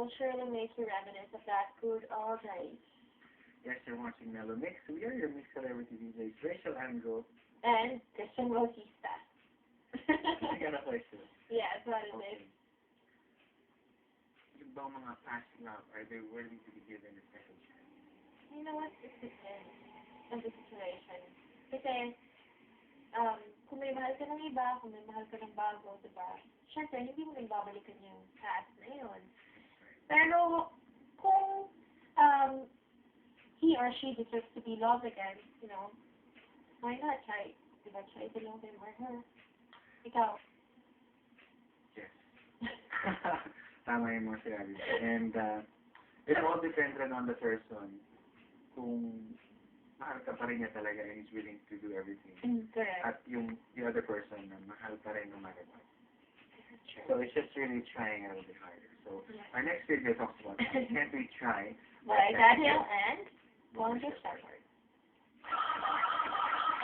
will surely make you reminisce of that good old days. Yes, you're watching Mellow Mix. We are your Mix Celebrity DJs, Rachel Ango. And Christian Bautista. Hindi ka na question. Yeah, that's what it is. Yung bang mga past love, are they worthy to be given a second chance? You know what? It depends on the situation. Kasi, kung may mahal ka ng iba, kung may mahal ka ng bago, diba? Siyempre, hindi mo nang babalikan yung past na yun. Pero, kung he or she deserves to be loved again, you know, why not try? Diba, try to love him or her. Ikaw. Yes. Tama yung mga sinabi. And it all depends on the person. Kung mahal ka pa rin niya talaga and he's willing to do everything. Correct. At yung the other person na mahal pa rin no matter what. So it's just really trying a little bit harder. So our next video talks about can't we try? By Daniel and Wonder Shepherd.